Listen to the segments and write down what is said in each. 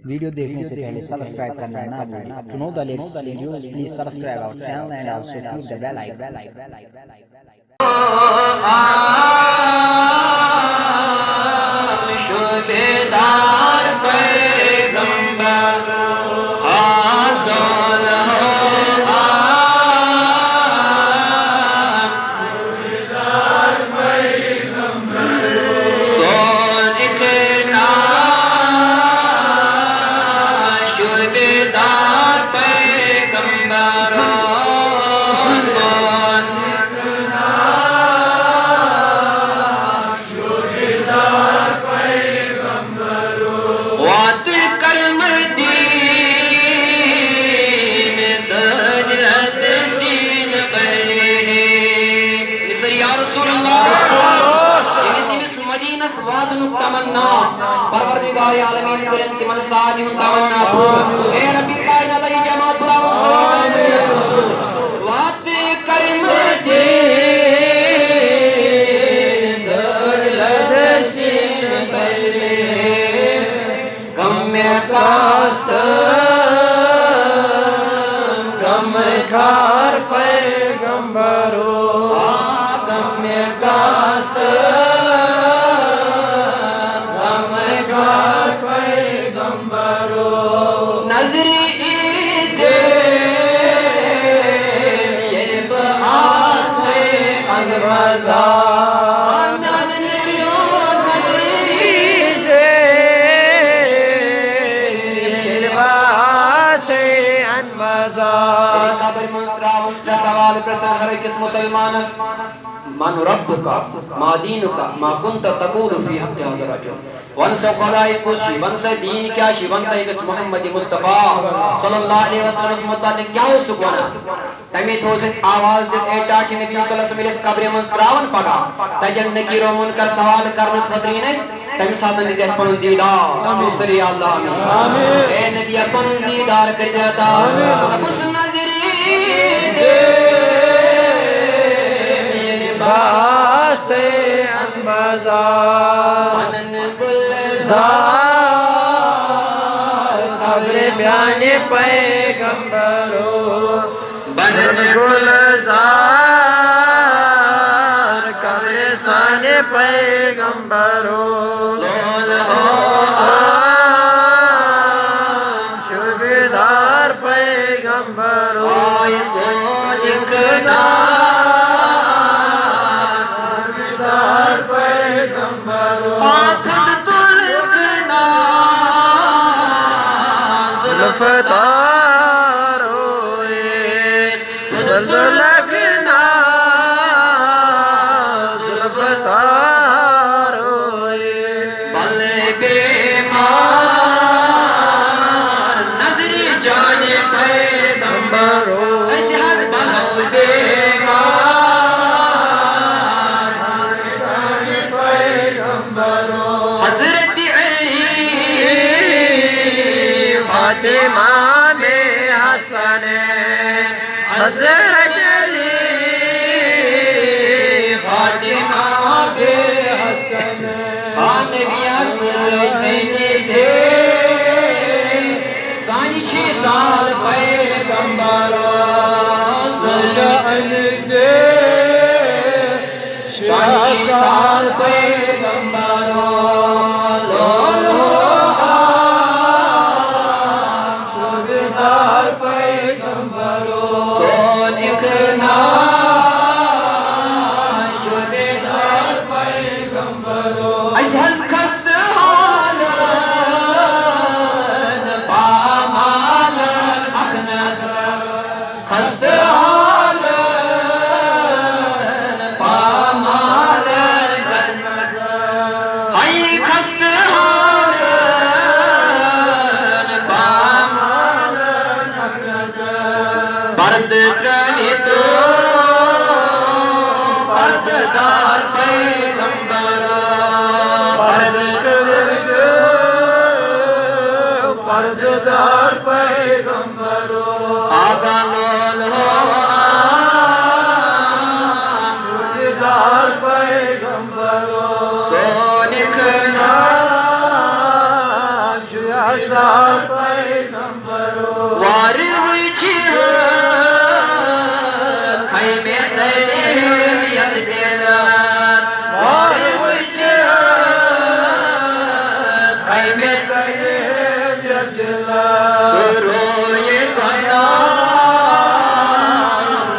Video देखने से पहले सब्सक्राइब करना ना भूलें। To know the latest videos please subscribe our channel and also click the bell icon. शुभेदार पैगंबर परवरदिगार आलमीन करंत मन सादी तमन्ना ए रब्बी कायनात की जमात बुलाओ वात कर्म दे दलदसिन बल्ले गम्य कास्त गम खार पैगंबरो गम्य कास्त सवाल प्रश्न हर किस मुसलमानस मन रब्बुका मा दीनुका मा कुंत तकूलु फी हक़्क़ि हाज़ा रजुल वन से खुदाई कुछ वन से दीन क्या शी वन से इस मोहम्मद मुस्तफा सल्लल्लाहु अलैहि वसल्लम मुताबिक क्या हो सुकना तमे थोस आवाज दे एटा च नबी सल्लल्लाहु अलैहि वसल्लम कब्र में त्रावन पगा तजन नकीरो मुनकर सवाल करन खतरीनस तम साथ ने जैस पन दीदार सरी अल्लाह आमीन ए नबी अपन दीदार कर जाता अब उस नजरी से अनबाज़ार गुलज़ार कब्र बयान पैगंबरो बनन गुलज़ार कब्र शान पैगंबरो शुभेदार पैगंबरो फ़तारो लगना ज़ुल्फ़तारो बल बेमार नजरी जाने पैगंबरो बल बेमार जाने पैगंबरो हज़रत फातिमा में हसन हज़रत अली फातिमा में हसन नबी असलमैनी से सानी 6 साल पैगंबरो सजन से 6 साल पैगंबरो पर्ददार पैगंबरो पर्ददार पैगंबरो आगा लोल हो शुभेदार पैगंबरो सोनिक ना वार हुई खाई में सैनियत दिलास वार हुई खाई में सैनियत दिलास सुरोए गया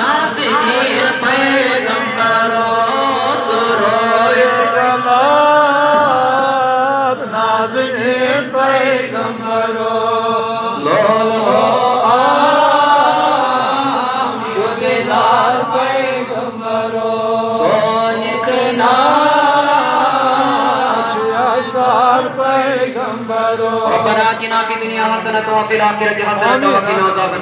नाज़नीन पैगंबरो सुरोए गया नाज़नीन पैगंबरो रब्बना आतिना फिद दुनिया हसनतन व फिल आखिरति हसनतन व क़िना अज़ाबन